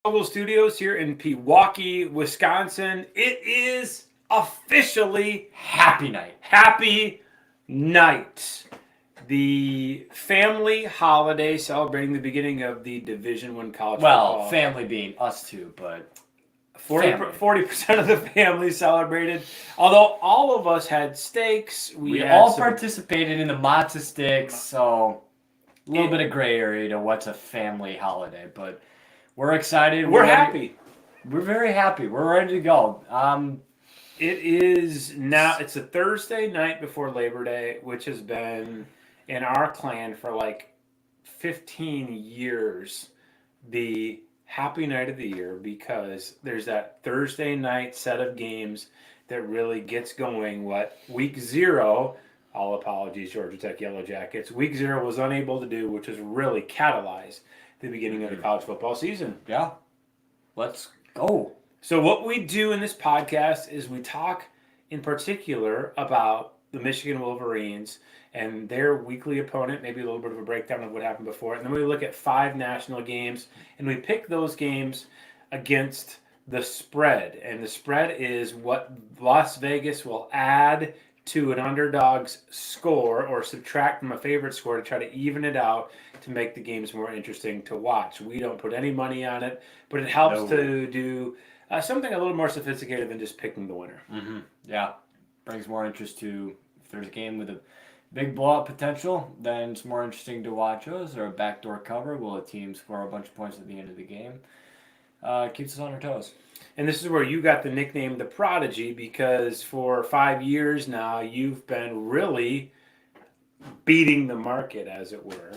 Local Studios here in Pewaukee, Wisconsin. It is officially Happy night. Happy Night, the family holiday celebrating the beginning of the Division One college Well, football. family being us two, but 40% of the family celebrated. Although all of us had steaks, we had all some- participated in the matzo sticks, so a little bit of gray area to what's a family holiday, but we're excited. We're happy. We're very happy. We're ready to go. It is now. It's a Thursday night before Labor Day, which has been in our clan for like 15 years the happy night of the year because there's that Thursday night set of games that really gets going. What week 0, all apologies, Georgia Tech Yellow Jackets, week 0 was unable to do, which was really catalyzed the beginning of the college football season. Yeah, let's go. So what we do in this podcast is we talk in particular about the Michigan Wolverines and their weekly opponent, maybe a little bit of a breakdown of what happened before. And then we look at 5 national games and we pick those games against the spread. And the spread is what Las Vegas will add to an underdog's score or subtract from a favorite score to try to even it out to make the games more interesting to watch. We don't put any money on it, but it helps to do something a little more sophisticated than just picking the winner. Mm-hmm. Yeah, brings more interest to if there's a game with a big blowout potential, then it's more interesting to watch those. Or a backdoor cover, will a team score a bunch of points at the end of the game? Keeps us on our toes. And this is where you got the nickname The Prodigy because for 5 years now, you've been really beating the market, as it were.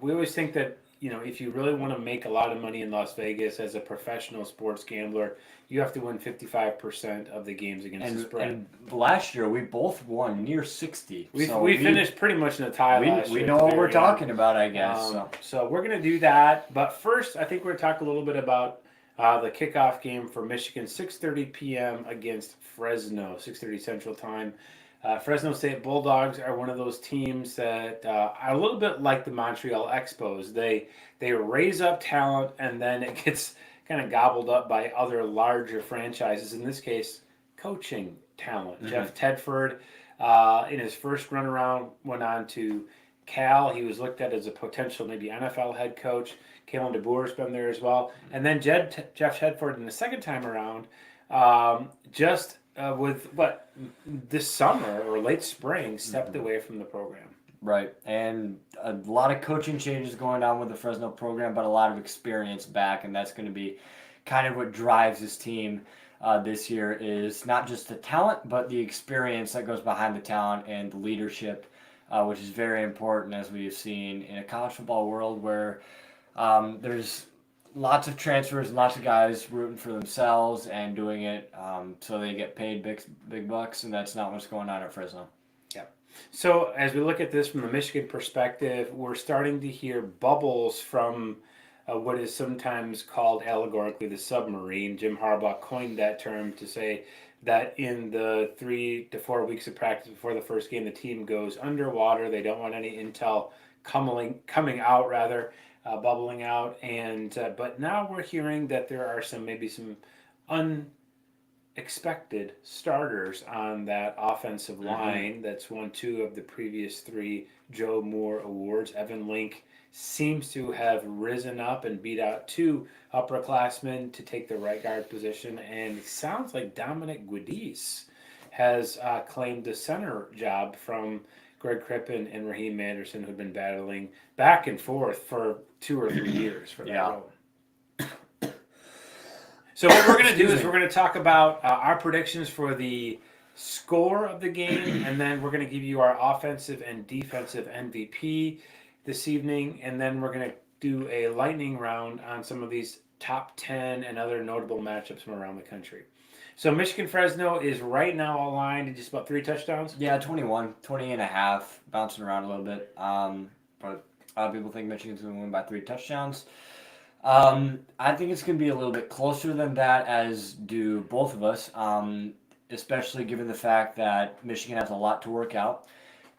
We always think that, if you really want to make a lot of money in Las Vegas as a professional sports gambler, you have to win 55% of the games against the spread. And last year, we both won near 60. We finished pretty much in a tie last year. We know what we're talking about, I guess. So we're going to do that. But first, I think we're going to talk a little bit about the kickoff game for Michigan, 6:30 p.m. against Fresno, 6:30 Central Time. Fresno State Bulldogs are one of those teams that are a little bit like the Montreal Expos. They raise up talent and then it gets kind of gobbled up by other larger franchises. In this case, coaching talent. Mm-hmm. Jeff Tedford, in his first run around, went on to Cal. He was looked at as a potential maybe NFL head coach. Kalen DeBoer's been there as well. And then Jeff Tedford in the second time around, this summer or late spring, stepped away from the program. Right, and a lot of coaching changes going on with the Fresno program, but a lot of experience back, and that's going to be kind of what drives this team this year is not just the talent, but the experience that goes behind the talent and the leadership, which is very important, as we've seen in a college football world where there's lots of transfers and lots of guys rooting for themselves and doing it so they get paid big bucks, and that's not what's going on at Fresno. Yeah. So as we look at this from a Michigan perspective, we're starting to hear bubbles from what is sometimes called allegorically the submarine. Jim Harbaugh coined that term to say that in the 3 to 4 weeks of practice before the first game, the team goes underwater. They don't want any intel coming out, rather. Bubbling out, and but now we're hearing that there are some unexpected starters on that offensive line. That's won 2 of the previous 3 Joe Moore awards. Evan Link seems to have risen up and beat out 2 upperclassmen to take the right guard position, and it sounds like Dominic Guidis has claimed the center job from Greg Crippen and Raheem Anderson, who've been battling back and forth for 2 or 3 years for that role. So what we're going to do is we're going to talk about our predictions for the score of the game, and then we're going to give you our offensive and defensive MVP this evening, and then we're going to do a lightning round on some of these top 10 and other notable matchups from around the country. So Michigan-Fresno is right now aligned at just about 3 touchdowns? Yeah, 20 and a half, bouncing around a little bit. But a lot of people think Michigan's going to win by 3 touchdowns. I think it's going to be a little bit closer than that, as do both of us, especially given the fact that Michigan has a lot to work out,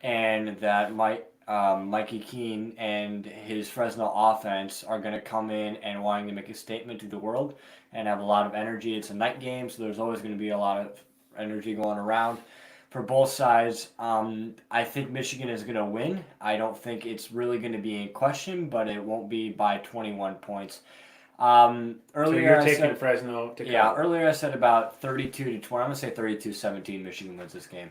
and that might Mikey Keene and his Fresno offense are going to come in and wanting to make a statement to the world and have a lot of energy. It's a night game, so there's always going to be a lot of energy going around for both sides. I think Michigan is going to win. I don't think it's really going to be in question, but it won't be by 21 points. So Earlier you're I taking said, Fresno to yeah, cover. earlier I said about 32 to 20. I'm going to say 32-17 Michigan wins this game.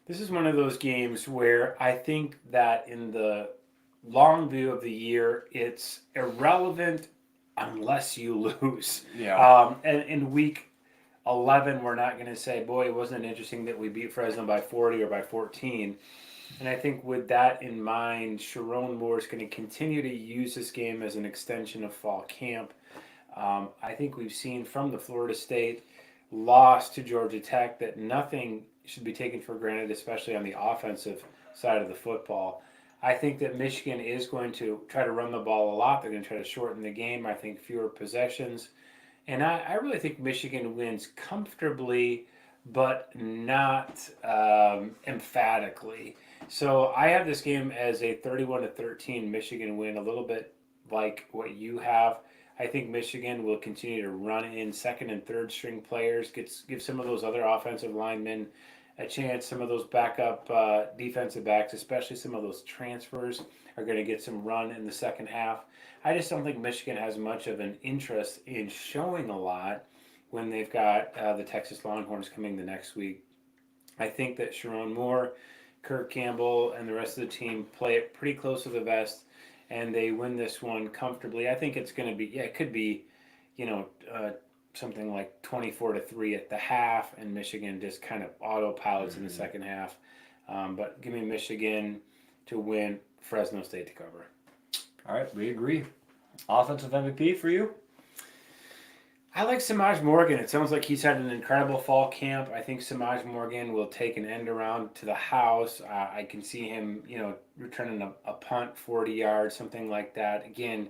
This is one of those games where I think that in the long view of the year, it's irrelevant unless you lose. Yeah. And in week 11, we're not going to say, boy, it wasn't interesting that we beat Fresno by 40 or by 14. And I think with that in mind, Sharon Moore is going to continue to use this game as an extension of fall camp. I think we've seen from the Florida State loss to Georgia Tech that nothing should be taken for granted, especially on the offensive side of the football. I think that Michigan is going to try to run the ball a lot. They're going to try to shorten the game. I think fewer possessions. And I really think Michigan wins comfortably, but not emphatically. So I have this game as a 31-13 Michigan win, a little bit like what you have. I think Michigan will continue to run in second and third string players, give some of those other offensive linemen a chance. Some of those backup defensive backs, especially some of those transfers, are going to get some run in the second half. I just don't think Michigan has much of an interest in showing a lot when they've got the Texas Longhorns coming the next week. I think that Sharon Moore, Kirk Campbell, and the rest of the team play it pretty close to the vest, and they win this one comfortably. I think it's going to be, it could be, something like 24-3 at the half, and Michigan just kind of autopilots in the second half. But give me Michigan to win, Fresno State to cover. All right, we agree. Offensive MVP for you? I like Samaj Morgan. It sounds like he's had an incredible fall camp. I think Samaj Morgan will take an end around to the house. I can see him, returning a punt 40 yards, something like that. Again,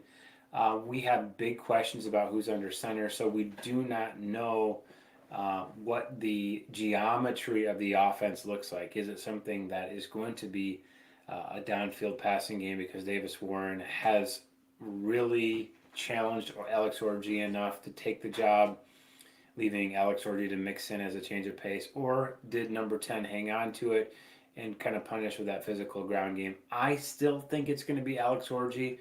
we have big questions about who's under center, so we do not know what the geometry of the offense looks like. Is it something that is going to be a downfield passing game because Davis Warren has really challenged Alex Orji enough to take the job, leaving Alex Orji to mix in as a change of pace, or did number 10 hang on to it and kind of punish with that physical ground game? I still think it's going to be Alex Orji,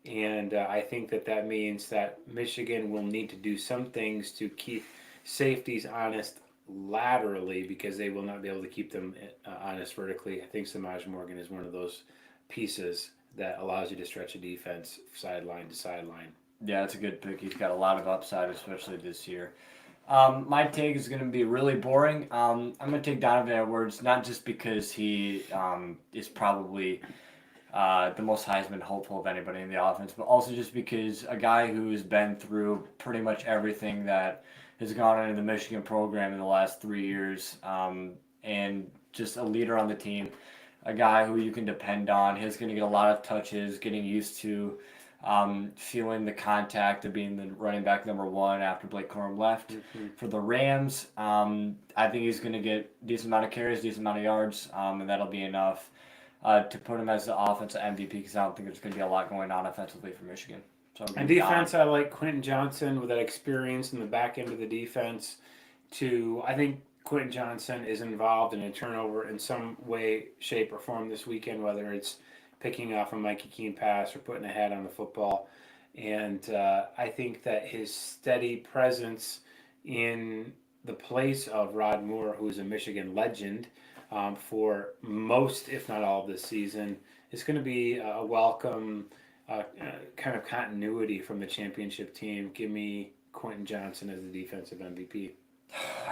and I think that means that Michigan will need to do some things to keep safeties honest laterally because they will not be able to keep them honest vertically. I think Samaj Morgan is one of those pieces that allows you to stretch a defense sideline to sideline. Yeah, that's a good pick. He's got a lot of upside, especially this year. My take is going to be really boring. I'm going to take Donovan Edwards, not just because he is probably the most Heisman hopeful of anybody in the offense, but also just because a guy who's been through pretty much everything that has gone into the Michigan program in the last 3 years, and just a leader on the team, a guy who you can depend on. He's going to get a lot of touches, getting used to feeling the contact of being the running back number one after Blake Corum left. For the Rams, I think he's going to get a decent amount of carries, decent amount of yards, and that'll be enough to put him as the offensive MVP because I don't think there's going to be a lot going on offensively for Michigan. So and defense, I like Quentin Johnson with that experience in the back end of the defense. I think Quentin Johnson is involved in a turnover in some way, shape, or form this weekend, whether it's picking off a Mikey Keene pass or putting a head on the football. And I think that his steady presence in the place of Rod Moore, who is a Michigan legend for most, if not all, of this season, is going to be a welcome kind of continuity from the championship team. Give me Quentin Johnson as the defensive MVP.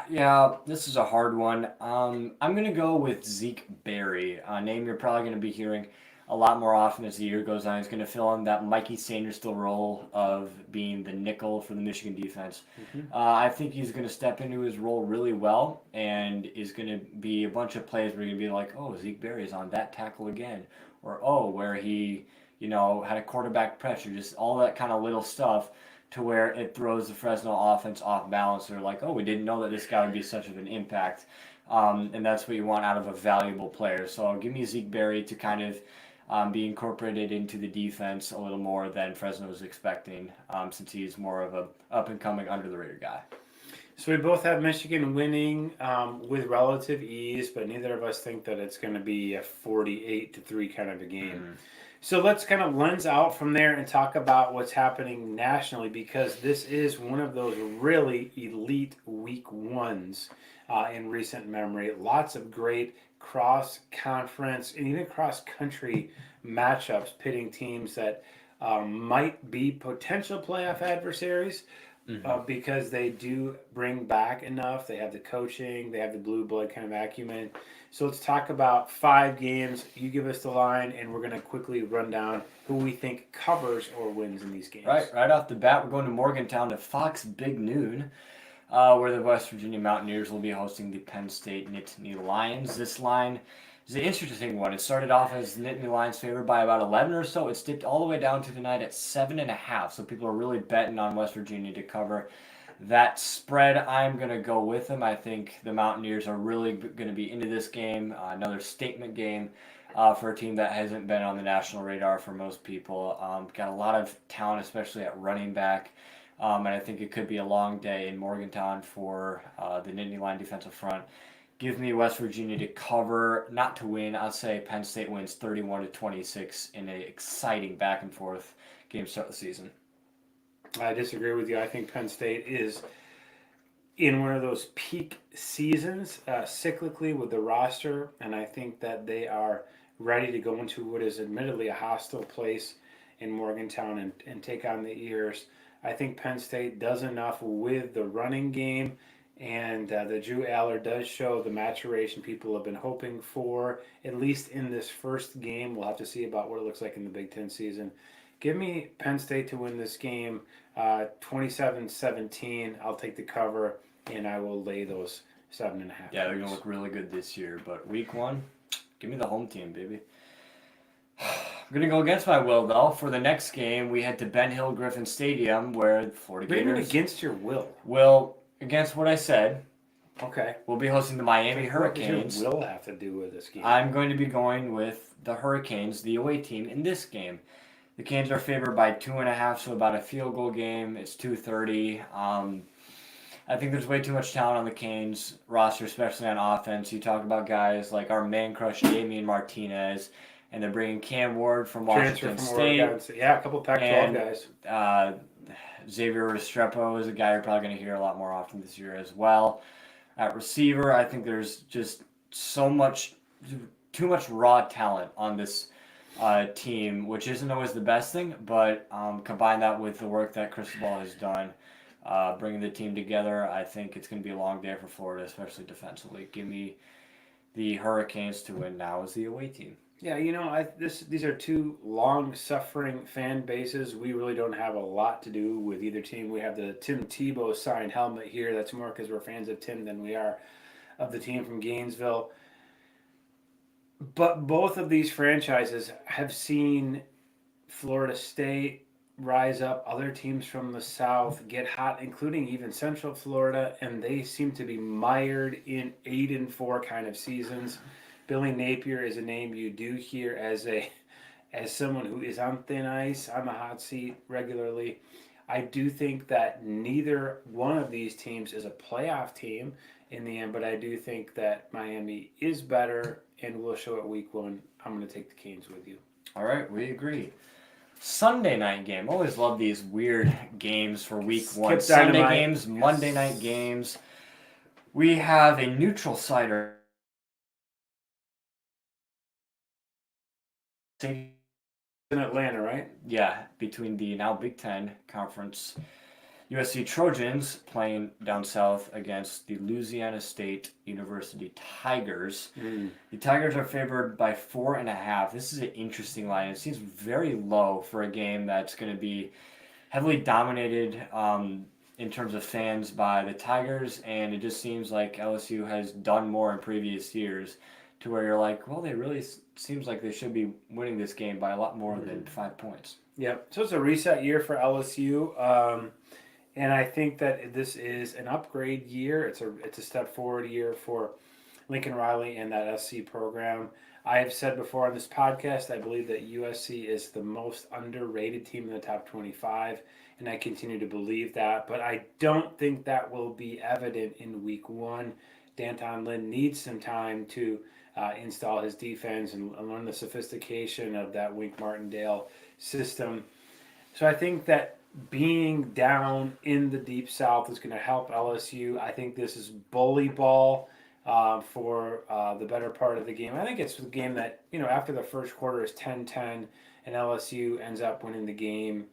Yeah, this is a hard one. I'm going to go with Zeke Berry, a name you're probably going to be hearing a lot more often as the year goes on. He's going to fill in that Mikey Sanderstill role of being the nickel for the Michigan defense. I think he's going to step into his role really well and is going to be a bunch of plays where you're going to be like, oh, Zeke Berry is on that tackle again. Or, oh, where he, had a quarterback pressure, just all that kind of little stuff to where it throws the Fresno offense off balance. They're like, oh, we didn't know that this guy would be such of an impact. and that's what you want out of a valuable player. So give me Zeke Berry to kind of be incorporated into the defense a little more than Fresno was expecting, since he's more of a up-and-coming, under-the-radar guy. So we both have Michigan winning with relative ease, but neither of us think that it's going to be a 48-3 kind of a game. So let's kind of lens out from there and talk about what's happening nationally, because this is one of those really elite week ones in recent memory. Lots of great cross-conference and even cross-country matchups pitting teams that might be potential playoff adversaries. Because they do bring back enough. They have the coaching, they have the blue blood kind of acumen. So let's talk about 5 games. You give us the line, and we're going to quickly run down who we think covers or wins in these games. Right off the bat, we're going to Morgantown to Fox Big Noon, where the West Virginia Mountaineers will be hosting the Penn State Nittany Lions. This line is an interesting one. It started off as the Nittany Lions favored by about 11 or so. It's dipped all the way down to tonight at 7.5. So people are really betting on West Virginia to cover that spread. I'm going to go with them. I think the Mountaineers are really going to be into this game. Another statement game for a team that hasn't been on the national radar for most people. Got a lot of talent, especially at running back. And I think it could be a long day in Morgantown for the Nittany Lion defensive front. Give me West Virginia to cover, not to win. I'll say Penn State wins 31-26 in an exciting back and forth game to start the season. I disagree with you. I think Penn State is in one of those peak seasons cyclically with the roster, and I think that they are ready to go into what is admittedly a hostile place in Morgantown and take on the Ears. I think Penn State does enough with the running game, and the Drew Aller does show the maturation people have been hoping for, at least in this first game. We'll have to see about what it looks like in the Big Ten season. Give me Penn State to win this game 27-17. I'll take the cover, and I will lay those 7.5. Yeah, they're going to look really good this year. But week 1, give me the home team, baby. I'm going to go against my will, though. For the next game, we head to Ben Hill Griffin Stadium, where the Florida Gators... Bring it against your will. Will, against what I said, okay, we'll be hosting the Miami Hurricanes. What does your will have to do with this game? I'm going to be going with the Hurricanes, the away team, in this game. The Canes are favored by 2.5, so about a field goal game. It's 2:30. I think there's way too much talent on the Canes roster, especially on offense. You talk about guys like our man crush, Damian Martinez, and they're bringing Cam Ward from Washington State. Yeah, a couple Pac-12 guys. Xavier Restrepo is a guy you're probably going to hear a lot more often this year as well. At receiver, I think there's just too much raw talent on this team, which isn't always the best thing, but combine that with the work that Cristobal has done, bringing the team together, I think it's going to be a long day for Florida, especially defensively. Give me the Hurricanes to win now as the away team. Yeah, these are two long-suffering fan bases. We really don't have a lot to do with either team. We have the Tim Tebow signed helmet here. That's more because we're fans of Tim than we are of the team from Gainesville. But both of these franchises have seen Florida State rise up, other teams from the South get hot, including even Central Florida, and they seem to be mired in 8-4 kind of seasons. Billy Napier is a name you do hear as someone who is on thin ice, on the hot seat regularly. I do think that neither one of these teams is a playoff team in the end, but I do think that Miami is better, and we'll show it week 1. I'm going to take the Canes with you. All right, we agree. Sunday night game. Always love these weird games for week 1. Sunday games, Monday night games. We have a neutral sider. In Atlanta, right? Yeah, between the now Big Ten Conference USC Trojans playing down south against the Louisiana State University Tigers. The Tigers are favored by 4.5. This is an interesting line. It seems very low for a game that's going to be heavily dominated in terms of fans by the Tigers, and it just seems like LSU has done more in previous years to where you're like, well, they really seems like they should be winning this game by a lot more than 5 points. Yep. So it's a reset year for LSU. And I think that this is an upgrade year. It's a step forward year for Lincoln Riley and that SC program. I have said before on this podcast, I believe that USC is the most underrated team in the top 25, and I continue to believe that. But I don't think that will be evident in week one. Danton Lynn needs some time to install his defense and learn the sophistication of that Wink Martindale system. So I think that being down in the Deep South is going to help LSU. I think this is bully ball for the better part of the game. I think it's a game that, after the first quarter is 10-10 and LSU ends up winning the game,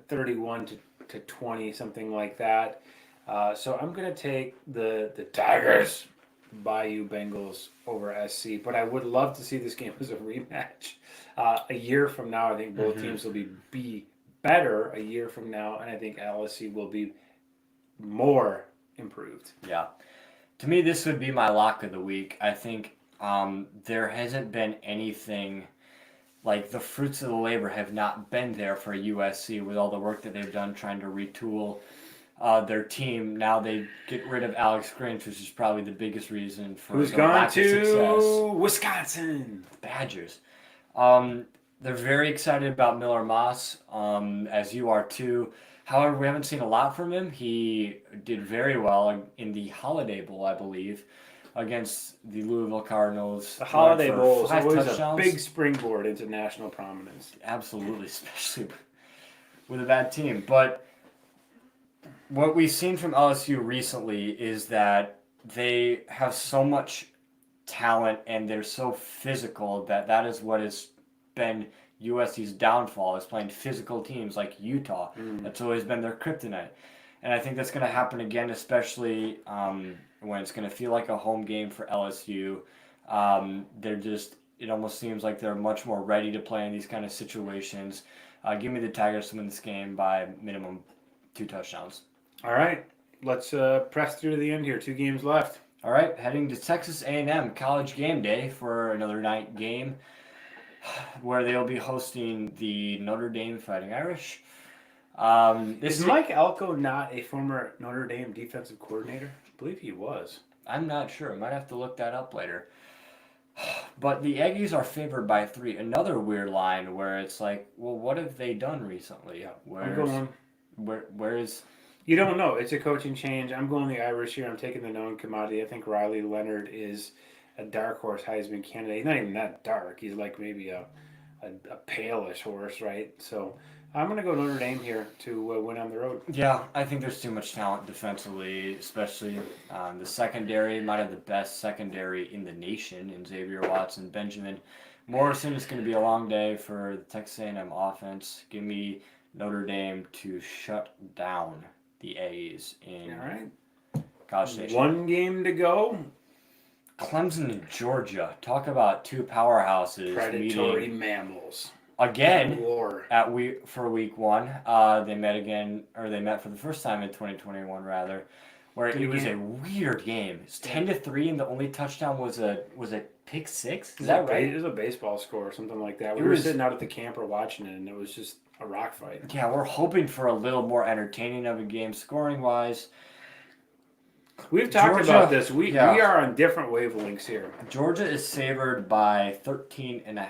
31 to 20, something like that. So I'm going to take the Tigers, Bayou Bengals over SC, but I would love to see this game as a rematch. A year from now, I think both teams will be better a year from now, and I think LSU will be more improved. Yeah. To me, this would be my lock of the week. I think there hasn't been anything like the fruits of the labor have not been there for USC with all the work that they've done trying to retool their team. Now they get rid of Alex Grinch, which is probably the biggest reason for Who's the gone lack of success. to Wisconsin? Badgers. They're very excited about Miller Moss, as you are too. However, we haven't seen a lot from him. He did very well in the Holiday Bowl, I believe, against the Louisville Cardinals. The Holiday Bowl is 5 always touchdowns. a big springboard into national prominence. Absolutely, especially with a bad team. But what we've seen from LSU recently is that they have so much talent and they're so physical that is what has been USC's downfall, is playing physical teams like Utah. That's always been their kryptonite. And I think that's going to happen again, especially when it's going to feel like a home game for LSU. It almost seems like they're much more ready to play in these kind of situations. Give me the Tigers to win this game by minimum 2 touchdowns. All right, let's press through to the end here. 2 games left. All right, heading to Texas A&M College Game Day for another night game where they'll be hosting the Notre Dame Fighting Irish. Is Mike Elko not a former Notre Dame defensive coordinator? I believe he was. I'm not sure. I might have to look that up later. But the Aggies are favored by 3. Another weird line where it's like, well, what have they done recently? Where is... You don't know. It's a coaching change. I'm going the Irish here. I'm taking the known commodity. I think Riley Leonard is a dark horse Heisman candidate. He's not even that dark. He's like maybe a palish horse, right? So I'm going to go Notre Dame here to win on the road. Yeah, I think there's too much talent defensively, especially the secondary. Might have the best secondary in the nation in Xavier Watson, Benjamin Morrison. It's going to be a long day for the Texas A&M offense. Give me Notre Dame to shut down the A's in College Station. 1 game to go. Clemson and Georgia. Talk about 2 powerhouses. Predatory mammals. Again War. for week 1. They met for the first time in 2021 rather, where it was a weird game. It's 10-3 and the only touchdown was a pick 6. Is that right? It was a baseball score or something like that. We were sitting out at the camper watching it, and it was just a rock fight. Yeah, we're hoping for a little more entertaining of a game scoring wise. We've talked about this. We are on different wavelengths here. Georgia is favored by 13.5.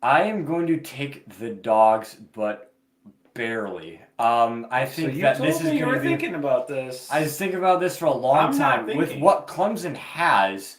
I am going to take the dogs, but barely. I think that this is going to be... You were thinking about this. I was thinking about this for a long time. With what Clemson has,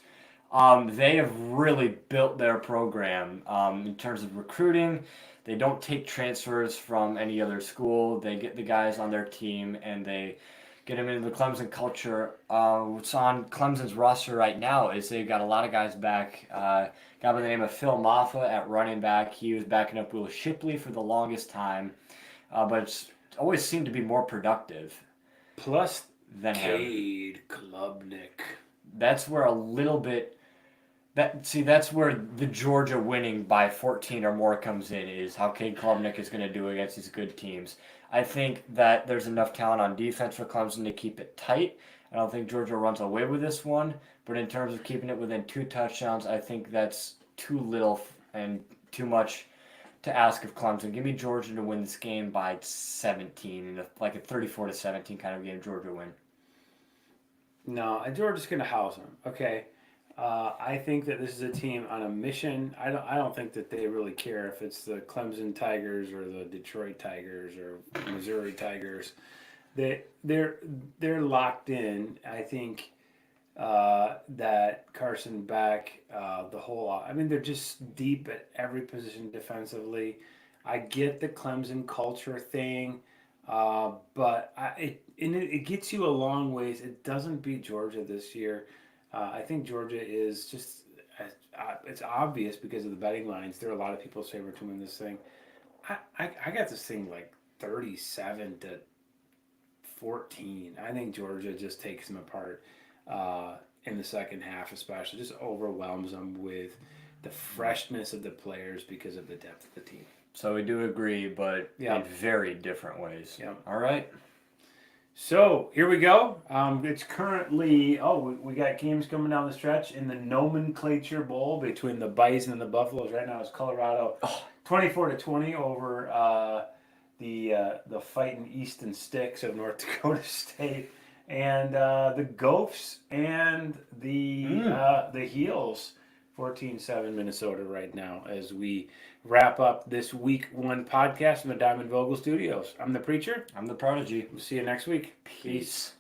they have really built their program in terms of recruiting. They don't take transfers from any other school. They get the guys on their team, and they get them into the Clemson culture. What's on Clemson's roster right now is they've got a lot of guys back. A guy by the name of Phil Maffa at running back. He was backing up Will Shipley for the longest time, but it's always seemed to be more productive. Plus than Cade Klubnik. That's where a little bit... That's where the Georgia winning by 14 or more comes in, is how Cade Klubnik is going to do against these good teams. I think that there's enough talent on defense for Clemson to keep it tight. I don't think Georgia runs away with this one, but in terms of keeping it within 2 touchdowns, I think that's too little and too much to ask of Clemson. Give me Georgia to win this game by 17, like a 34-17 kind of game. Georgia win. No, Georgia's going to house them. Okay. I think that this is a team on a mission. I don't think that they really care if it's the Clemson Tigers or the Detroit Tigers or Missouri Tigers. They're locked in. I think that Carson Beck, the whole. I mean, they're just deep at every position defensively. I get the Clemson culture thing, but it gets you a long ways. It doesn't beat Georgia this year. I think Georgia is just. It's obvious because of the betting lines. There are a lot of people's favorite to win this thing. I got this thing like 37-14. I think Georgia just takes them apart in the second half, especially. Just overwhelms them with the freshness of the players because of the depth of the team. So we do agree, but Yeah. in very different ways. Yeah. All right. So here we go. It's currently we got games coming down the stretch in the Nomenclature Bowl between the Bison and the Buffaloes. Right now it's Colorado 24-20 over the fighting Easton Sticks of North Dakota State, and the Gophs and the Heels 14-7 Minnesota right now as we wrap up this week 1 podcast from the Diamond Vogel Studios. I'm the Preacher. I'm the Prodigy. We'll see you next week. Peace.